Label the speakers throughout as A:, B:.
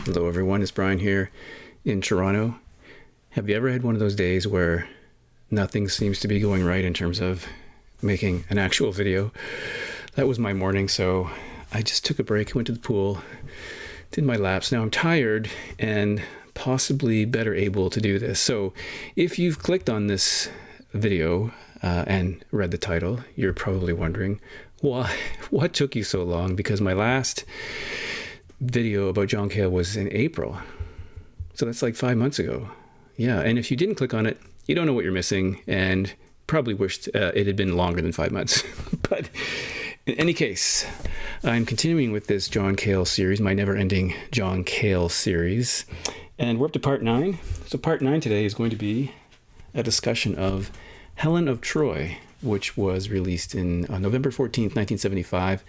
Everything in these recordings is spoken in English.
A: Hello everyone, it's Brian here in Toronto. Have you ever had one of those days where nothing seems to be going right in terms of making an actual video? That was my morning, so I just took a break, went to the pool, did my laps. Now I'm tired and possibly better able to do this. So if you've clicked on this video and read the title, you're probably wondering, what took you so long? Because my last video about John Cale was in April. So that's like 5 months ago. Yeah, and if you didn't click on it, you don't know what you're missing and probably wished it had been longer than 5 months. But in any case, I'm continuing with this John Cale series, my never-ending John Cale series. And we're up to part 9. So part 9 today is going to be a discussion of Helen of Troy, which was released in November 14th, 1975.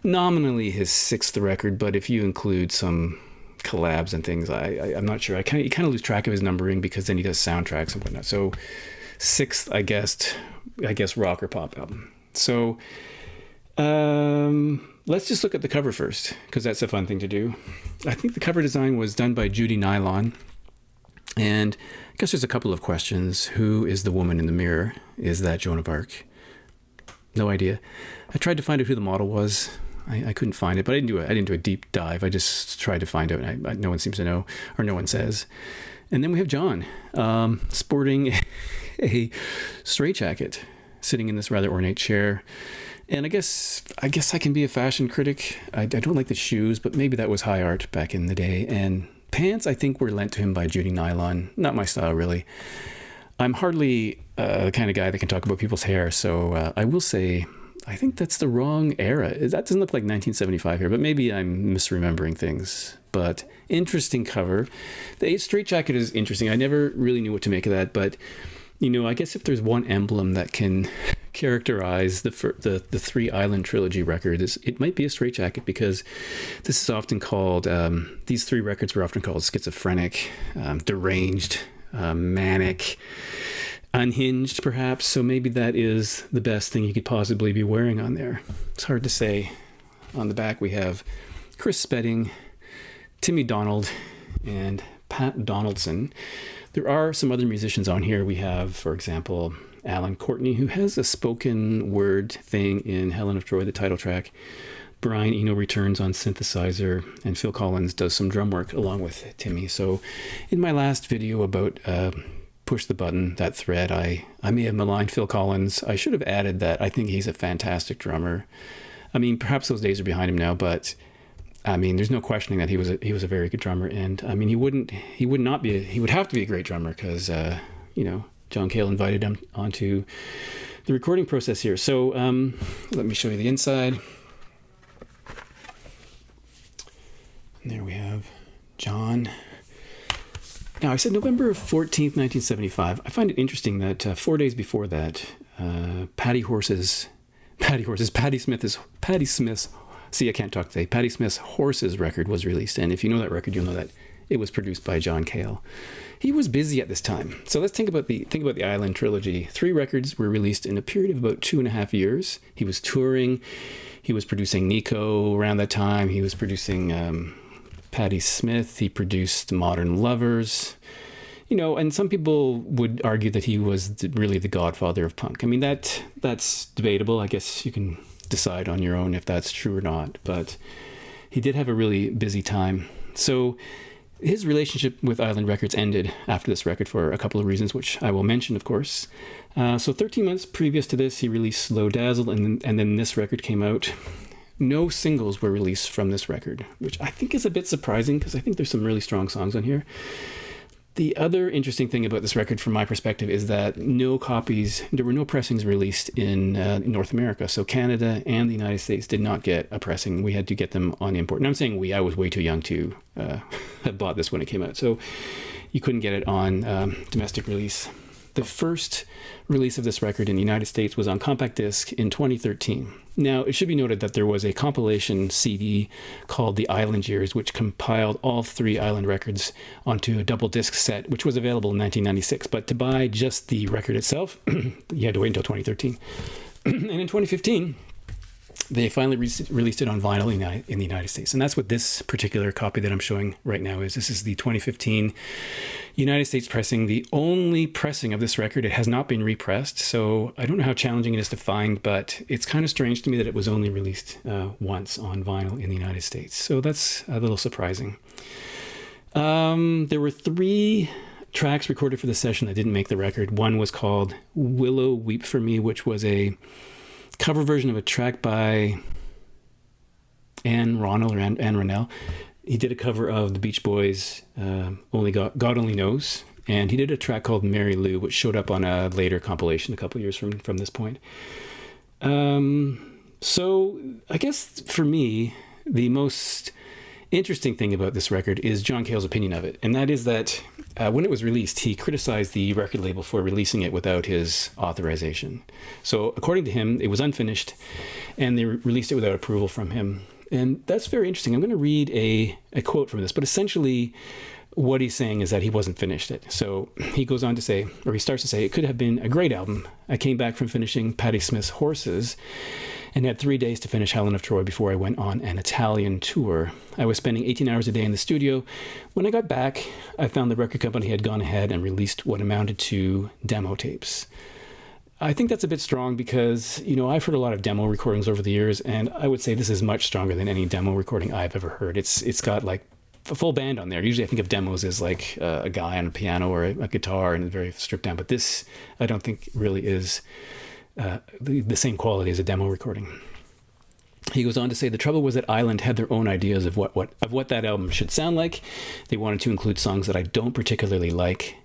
A: Nominally his 6th record, but if you include some collabs and things, I'm not sure. You kind of lose track of his numbering because then he does soundtracks and whatnot. So 6th, I guess rock or pop album. So let's just look at the cover first, because that's a fun thing to do. I think the cover design was done by Judy Nylon. And I guess there's a couple of questions. Who is the woman in the mirror? Is that Joan of Arc? No idea. I tried to find out who the model was. I couldn't find it, but I didn't do a deep dive. I just tried to find out, and no one seems to know, or no one says. And then we have John, sporting a straitjacket, sitting in this rather ornate chair. And I guess I can be a fashion critic. I don't like the shoes, but maybe that was high art back in the day. And pants, I think, were lent to him by Judy Nylon. Not my style, really. I'm hardly the kind of guy that can talk about people's hair, so I will say I think that's the wrong era. That doesn't look like 1975 here, but maybe I'm misremembering things. But interesting cover. The straitjacket is interesting. I never really knew what to make of that, but I guess if there's one emblem that can characterize the 3 Island Trilogy records, it might be a straitjacket, because this is often called, these 3 records were often called schizophrenic, deranged, manic, unhinged perhaps. So maybe that is the best thing you could possibly be wearing on there. It's hard to say. On the back we have Chris Spedding, Timmy Donald, and Pat Donaldson. There are some other musicians on here. We have, for example, Alan Courtney, who has a spoken word thing in Helen of Troy, the title track. Brian Eno returns on synthesizer, and Phil Collins does some drum work along with Timmy. So in my last video about Push the Button, that thread, I may have maligned Phil Collins. I should have added that I think he's a fantastic drummer. I mean, perhaps those days are behind him now, but I mean, there's no questioning that he was a very good drummer. And I mean, he would have to be a great drummer, because John Cale invited him onto the recording process here. So let me show you the inside. And there we have John. Now, I said November 14th, 1975. I find it interesting that 4 days before that, Patty Smith's Horses record was released. And if you know that record, you'll know that it was produced by John Cale. He was busy at this time. So let's think about the Island Trilogy. 3 records were released in a period of about 2.5 years. He was touring. He was producing Nico around that time. He was producing Patti Smith. He produced Modern Lovers. And some people would argue that he was really the godfather of punk. I mean, that's debatable. I guess you can decide on your own if that's true or not. But he did have a really busy time. So his relationship with Island Records ended after this record for a couple of reasons, which I will mention, of course. So 13 months previous to this, he released Slow Dazzle, and then this record came out. No singles were released from this record, which I think is a bit surprising, because I think there's some really strong songs on here. The other interesting thing about this record, from my perspective, is that there were no pressings released in North America. So Canada and the United States did not get a pressing. We had to get them on import. And I'm saying I was way too young to have bought this when it came out. So you couldn't get it on domestic release. The first release of this record in the United States was on compact disc in 2013. Now, it should be noted that there was a compilation CD called The Island Years, which compiled all 3 Island records onto a double disc set, which was available in 1996. But to buy just the record itself, you had to wait until 2013. And in 2015, they finally released it on vinyl in the United States. And that's what this particular copy that I'm showing right now is. This is the 2015 United States pressing, the only pressing of this record. It has not been repressed, so I don't know how challenging it is to find, but it's kind of strange to me that it was only released once on vinyl in the United States. So that's a little surprising. There were 3 tracks recorded for the session that didn't make the record. One was called Willow Weep For Me, which was a cover version of a track by Anne Ronell. He did a cover of the Beach Boys' God Only Knows, and he did a track called Mary Lou, which showed up on a later compilation a couple years from this point. So I guess for me, the most interesting thing about this record is John Cale's opinion of it, and that is that when it was released, he criticized the record label for releasing it without his authorization. So according to him, it was unfinished, and they released it without approval from him. And that's very interesting. I'm going to read a quote from this, but essentially what he's saying is that he wasn't finished it. So he goes on to say, or he starts to say, it could have been a great album. I came back from finishing Patti Smith's Horses and had 3 days to finish Helen of Troy before I went on an Italian tour. I was spending 18 hours a day in the studio. When I got back, I found the record company had gone ahead and released what amounted to demo tapes. I think that's a bit strong because, I've heard a lot of demo recordings over the years, and I would say this is much stronger than any demo recording I've ever heard. It's got like a full band on there. Usually I think of demos as like a guy on a piano or a guitar and very stripped down, but this I don't think really is the same quality as a demo recording. He goes on to say, the trouble was that Island had their own ideas of what that album should sound like. They wanted to include songs that I don't particularly like,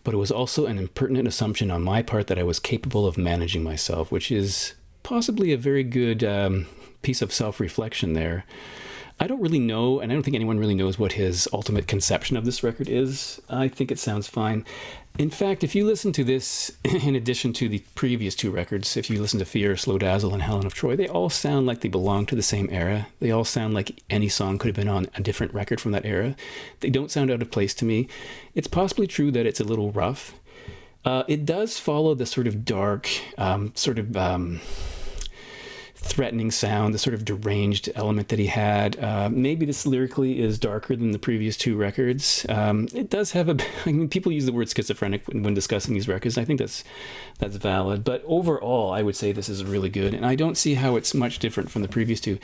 A: but it was also an impertinent assumption on my part that I was capable of managing myself, which is possibly a very good piece of self-reflection there. I don't really know, and I don't think anyone really knows what his ultimate conception of this record is. I think it sounds fine. In fact, if you listen to this, in addition to the previous 2 records, if you listen to Fear, Slow Dazzle, and Helen of Troy, they all sound like they belong to the same era. They all sound like any song could have been on a different record from that era. They don't sound out of place to me. It's possibly true that it's a little rough. It does follow the sort of dark, threatening sound, the sort of deranged element that he had. Maybe this lyrically is darker than the previous 2 records. It does have people use the word schizophrenic when discussing these records. I think that's valid. But overall, I would say this is really good, and I don't see how it's much different from the previous 2.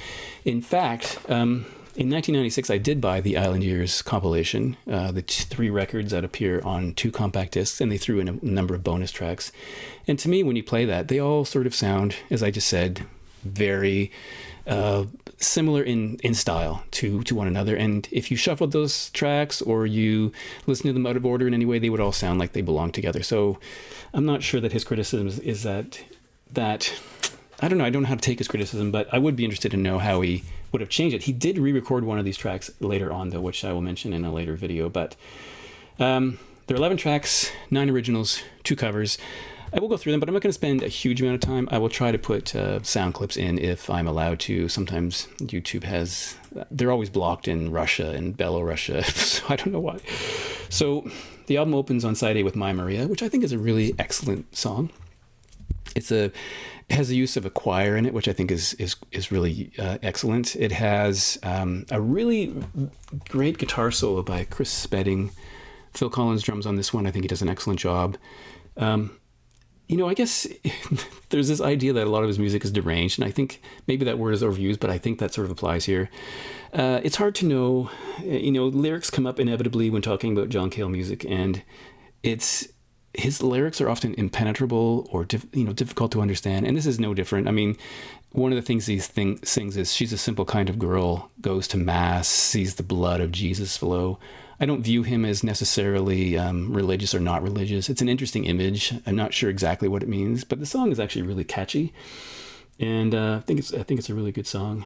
A: In fact, in 1996, I did buy the Island Years compilation, the 3 records that appear on 2 compact discs, and they threw in a number of bonus tracks. And to me, when you play that, they all sort of sound, as I just said, very similar in style to one another. And if you shuffled those tracks or you listen to them out of order in any way, they would all sound like they belong together. So I'm not sure that his criticism is that I don't know. I don't know how to take his criticism, but I would be interested to know how he would have changed it. He did re-record one of these tracks later on, though, which I will mention in a later video. But there are 11 tracks, 9 originals, 2 covers. I will go through them, but I'm not going to spend a huge amount of time. I will try to put sound clips in if I'm allowed to. Sometimes YouTube they're always blocked in Russia and Belarus, so I don't know why. So the album opens on side A with My Maria, which I think is a really excellent song. It has the use of a choir in it, which I think is really excellent. It has a really great guitar solo by Chris Spedding. Phil Collins drums on this one. I think he does an excellent job. I guess there's this idea that a lot of his music is deranged, and I think maybe that word is overused, but I think that sort of applies here. It's hard to know. Lyrics come up inevitably when talking about John Cale music, and his lyrics are often impenetrable or difficult to understand, and this is no different. I mean, one of the things he sings is, she's a simple kind of girl, goes to mass, sees the blood of Jesus flow. I don't view him as necessarily religious or not religious. It's an interesting image. I'm not sure exactly what it means, but the song is actually really catchy, and I think it's a really good song.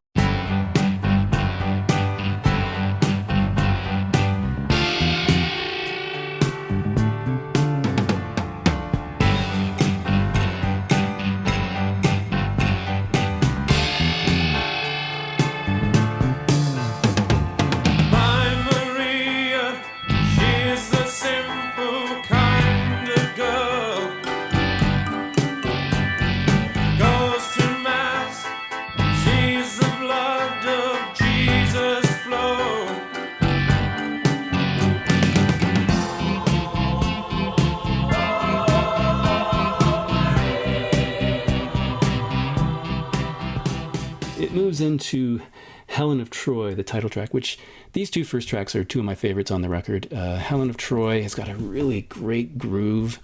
A: moves into Helen of Troy, the title track, which these two first tracks are two of my favorites on the record. Helen of Troy has got a really great groove.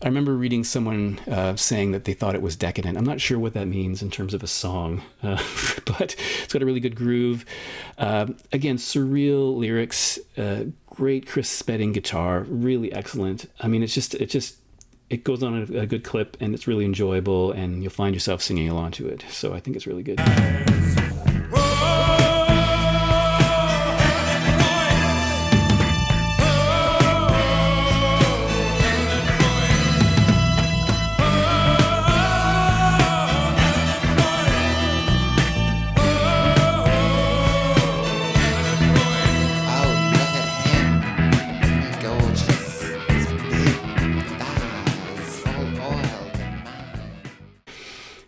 A: I remember reading someone saying that they thought it was decadent. I'm not sure what that means in terms of a song, but it's got a really good groove. Again, surreal lyrics, great Chris Spedding guitar, really excellent. I mean, it goes on a good clip, and it's really enjoyable, and you'll find yourself singing along to it. So I think it's really good.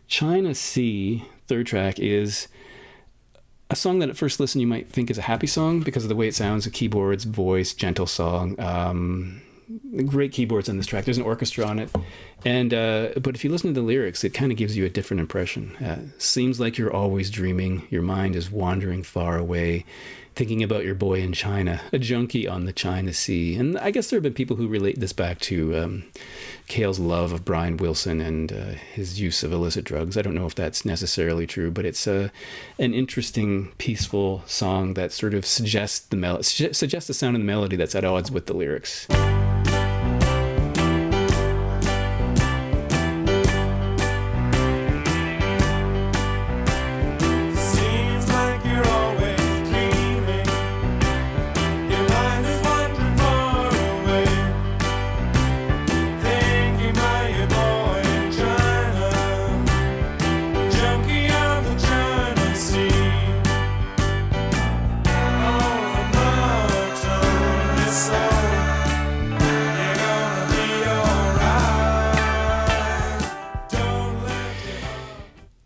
A: China Sea, third track, is a song that at first listen you might think is a happy song because of the way it sounds, the keyboards, voice, gentle song. Great keyboards on this track. There's an orchestra on it. And but if you listen to the lyrics, it kind of gives you a different impression. Seems like you're always dreaming. Your mind is wandering far away, thinking about your boy in China, a junkie on the China Sea. And I guess there have been people who relate this back to Cale's love of Brian Wilson and his use of illicit drugs. I don't know if that's necessarily true, but it's an interesting, peaceful song that sort of suggests the sound of the melody that's at odds with the lyrics.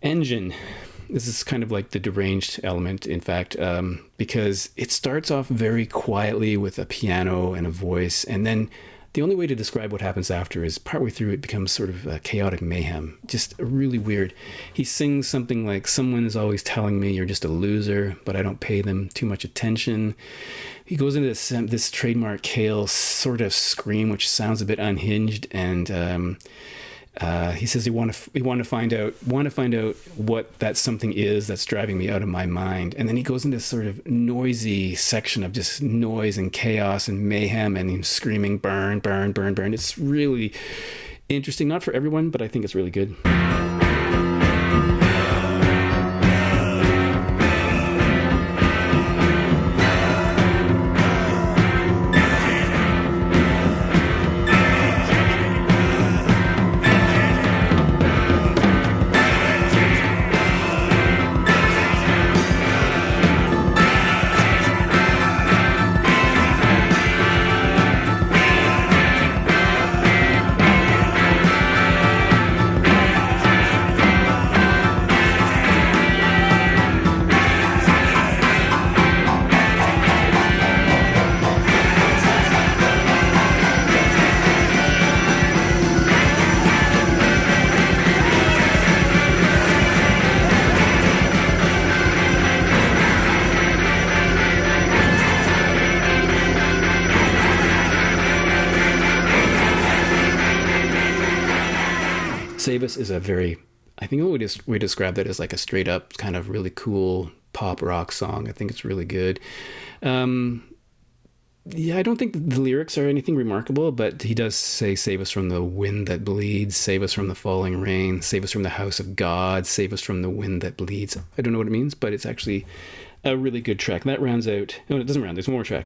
A: Engine. This is kind of like the deranged element, in fact, because it starts off very quietly with a piano and a voice, and then the only way to describe what happens after is partway through it becomes sort of a chaotic mayhem. Just really weird. He sings something like, "Someone is always telling me you're just a loser, but I don't pay them too much attention." He goes into this trademark Cale sort of scream, which sounds a bit unhinged, and he says he want to find out what that something is that's driving me out of my mind. And then he goes into this sort of noisy section of just noise and chaos and mayhem, and he's screaming, "Burn, burn, burn, burn." It's really interesting, not for everyone, but I think it's really good. Save Us is I think we describe that as like a straight up kind of really cool pop rock song. I think it's really good. I don't think the lyrics are anything remarkable, but he does say, "Save us from the wind that bleeds, save us from the falling rain, save us from the house of God, save us from the wind that bleeds." I don't know what it means, but it's actually a really good track. That rounds out... No, it doesn't round. There's one more track.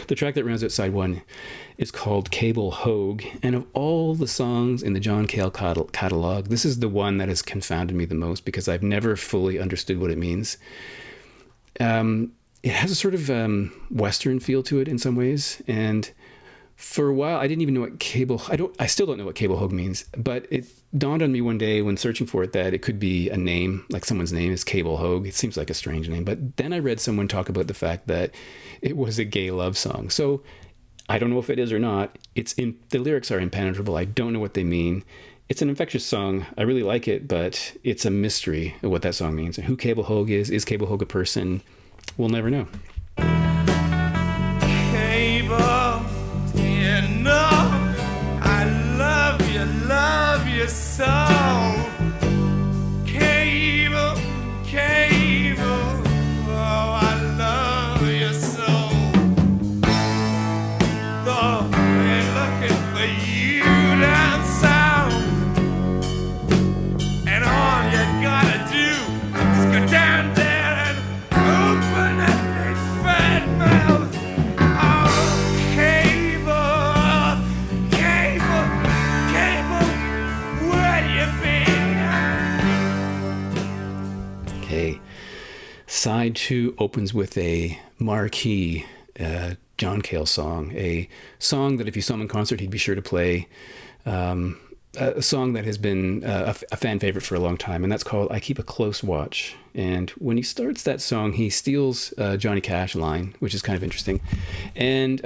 A: The track that rounds out side one is called Cable Hogue, and of all the songs in the John Cale catalog, this is the one that has confounded me the most because I've never fully understood what it means. it has a sort of Western feel to it in some ways. And for a while, I didn't even know what I still don't know what cable hug means, but it dawned on me one day when searching for it that it could be a name, like someone's name is Cable Hogue. It seems like a strange name, but then I read someone talk about the fact that it was a gay love song. So I don't know if it is or not. The lyrics are impenetrable. I don't know what they mean. It's an infectious song. I really like it, but it's a mystery of what that song means. And who Cable Hogue is Cable Hogue a person? We'll never know.
B: Cable, you know, I love you so. Cable, Cable, oh, I love you so. Though they're looking for you down south, and all you gotta do is go down there and open that big fat mouth. Oh, Cable, Cable, Cable, where you been?
A: Okay. Side 2 opens with a marquee John Cale song, a song that if you saw him in concert, he'd be sure to play. A song that has been a fan favorite for a long time, and that's called I Keep a Close Watch. And when he starts that song, he steals Johnny Cash line, which is kind of interesting. And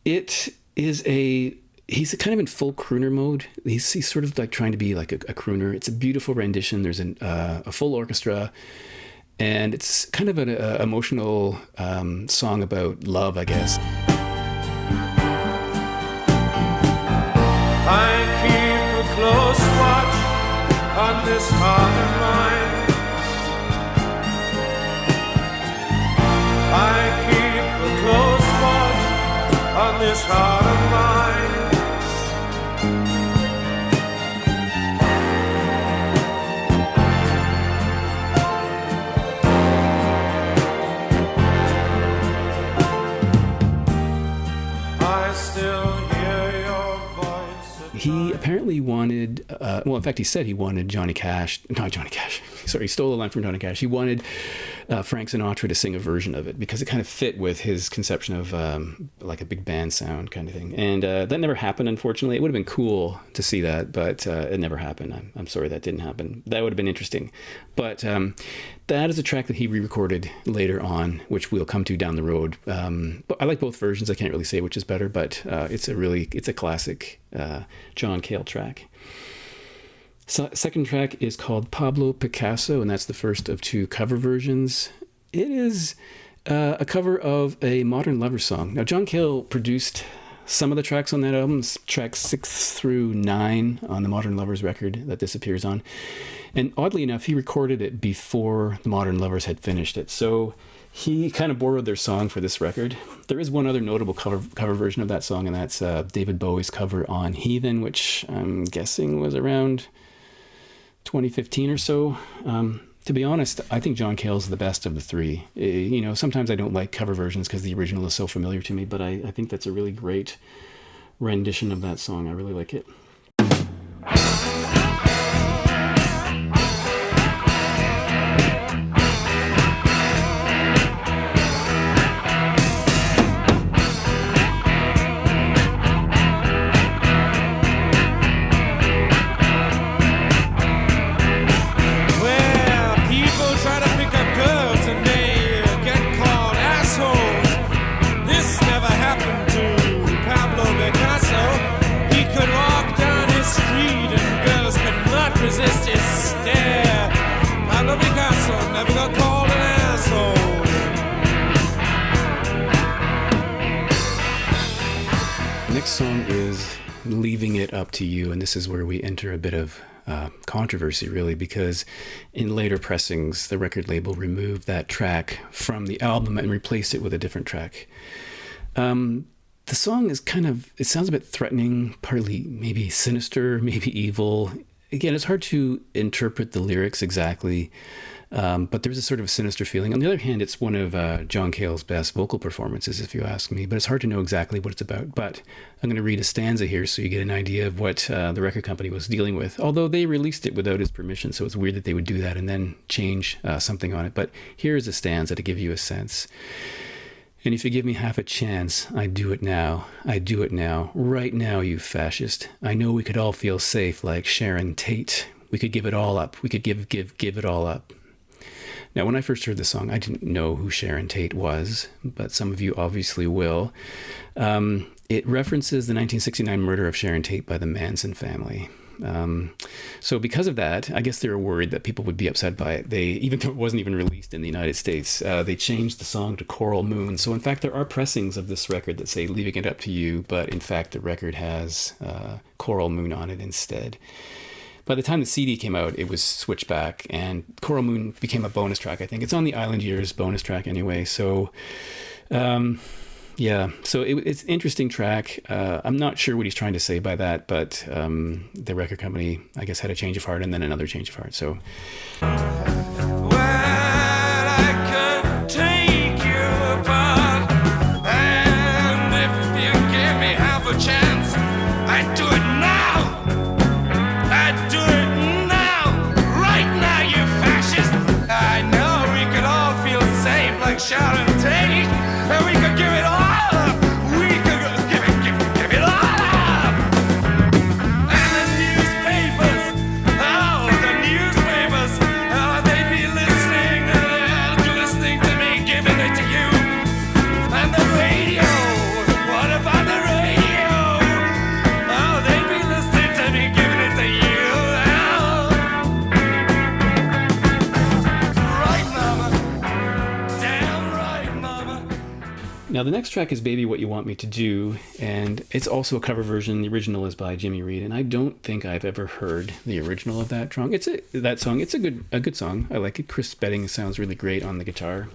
A: it is he's kind of in full crooner mode. He's sort of like trying to be like a crooner. It's a beautiful rendition. There's a full orchestra, and it's kind of an emotional song about love, I guess.
B: I keep a close watch on this heart of mine. I keep a close watch on this heart of mine. I still hear your voice.
A: He apparently wanted, in fact, he said he wanted Johnny Cash. Sorry, he stole the line from Johnny Cash. He wanted Frank Sinatra to sing a version of it because it kind of fit with his conception of like a big band sound kind of thing. And that never happened, unfortunately. It would have been cool to see that, but it never happened. I'm sorry that didn't happen. That would have been interesting. But that is a track that he re-recorded later on, which we'll come to down the road. But I like both versions. I can't really say which is better, but it's a classic John Cale track. So, second track is called Pablo Picasso, and that's the first of 2 cover versions. It is a cover of a Modern Lovers song. Now, John Cale produced some of the tracks on that album, tracks 6 through 9 on the Modern Lovers record that this appears on. And oddly enough, he recorded it before the Modern Lovers had finished it. So he kind of borrowed their song for this record. There is one other notable cover version of that song, and that's David Bowie's cover on Heathen, which I'm guessing was around 2015 or so. To be honest, I think John Cale's the best of the 3. Sometimes I don't like cover versions because the original is so familiar to me, but I think that's a really great rendition of that song. I really like it.
B: Resist his stare. Pablo Picasso never got called an asshole.
A: Next song is Leaving It Up to You, and this is where we enter a bit of controversy, really, because in later pressings, the record label removed that track from the album and replaced it with a different track. The song is it sounds a bit threatening, partly maybe sinister, maybe evil. Again, it's hard to interpret the lyrics exactly. But there's a sort of sinister feeling. On the other hand, it's one of John Cale's best vocal performances, if you ask me. But it's hard to know exactly what it's about. But I'm going to read a stanza here so you get an idea of what the record company was dealing with. Although they released it without his permission, so it's weird that they would do that and then change something on it. But here's a stanza to give you a sense. And if you give me half a chance, I'd do it now. I'd do it now. Right now, you fascist. I know we could all feel safe like Sharon Tate. We could give it all up. We could give it all up. Now, when I first heard the song, I didn't know who Sharon Tate was, but some of you obviously will. It references the 1969 murder of Sharon Tate by the Manson family. So because of that, I guess they were worried that people would be upset by it. Even though it wasn't even released in the United States, they changed the song to Coral Moon. So in fact, there are pressings of this record that say Leaving It Up to You, but in fact, the record has Coral Moon on it instead. By the time the CD came out, it was switched back, and Coral Moon became a bonus track, I think. It's on the Island Years bonus track anyway. So, yeah, so it's an interesting track. I'm not sure what he's trying to say by that, but the record company, I guess, had a change of heart and then another change of heart. So.
B: Sharon Tate, and we could give it all up. We could give it all up. And the newspapers, they'd be listening to me, giving it to you. And the radio, what about the radio? Oh, they'd be listening to me, giving it to you. Right, mama.
A: Now, the next track is Baby What You Want Me to Do, and it's also a cover version. The original is by Jimmy Reed, and I don't think I've ever heard the original of that song. It's a good song. I like it. Chris Spedding sounds really great on the guitar.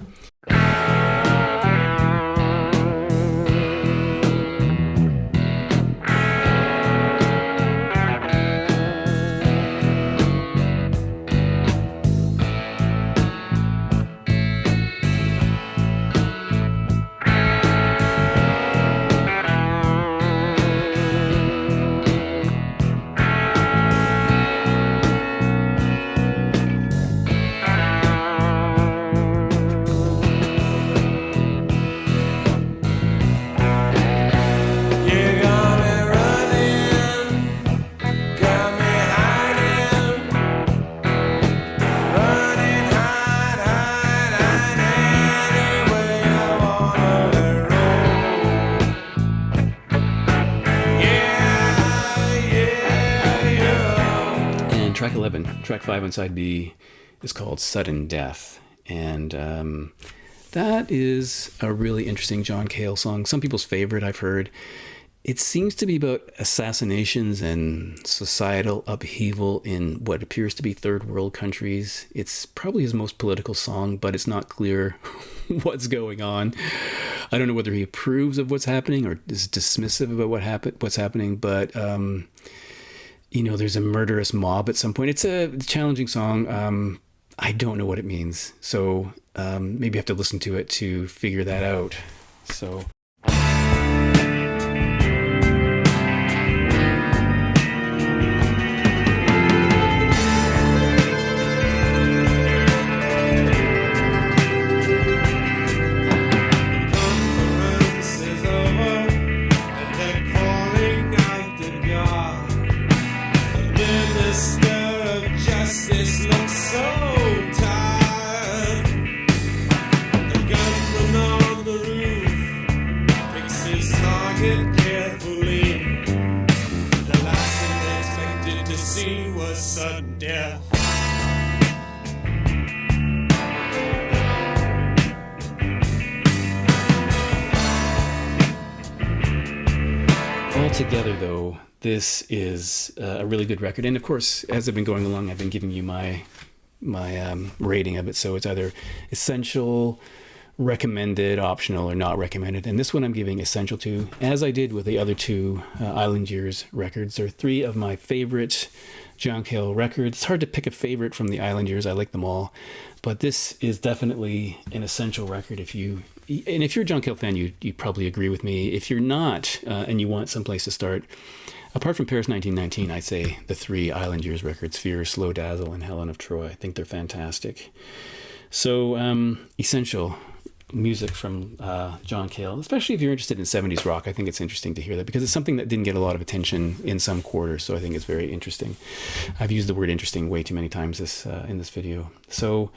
A: Track 11, track 5 on side B is called Sudden Death. And that is a really interesting John Cale song. Some people's favorite, I've heard. It seems to be about assassinations and societal upheaval in what appears to be third world countries. It's probably his most political song, but it's not clear what's going on. I don't know whether he approves of what's happening or is dismissive about what's happening, but there's a murderous mob at some point. It's a challenging song. I don't know what it means. So maybe I have to listen to it to figure that out. So...
B: Sudden death.
A: Altogether, though, this is a really good record. And of course, as I've been going along, I've been giving you my rating of it. So it's either essential, recommended, optional, or not recommended. And this one I'm giving essential to, as I did with the other two Island Years records. They're three of my favorite John Cale records. It's hard to pick a favorite from the Island Years. I like them all, but this is definitely an essential record. If you're a John Cale fan, you probably agree with me. If you're not, and you want someplace to start, apart from Paris 1919, I'd say the 3 Island Years records, Fear, Slow Dazzle, and Helen of Troy. I think they're fantastic. So essential music from John Cale, especially if you're interested in 70s rock. I think it's interesting to hear that because it's something that didn't get a lot of attention in some quarters, so I think it's very interesting. I've used the word interesting way too many times in this video. So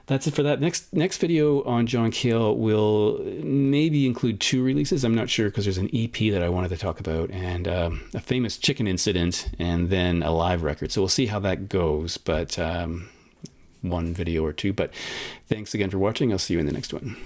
A: that's it for that. Next video on John Cale will maybe include 2 releases. I'm not sure because there's an EP that I wanted to talk about and a famous chicken incident and then a live record. So we'll see how that goes, but 1 video or 2. But thanks again for watching. I'll see you in the next one.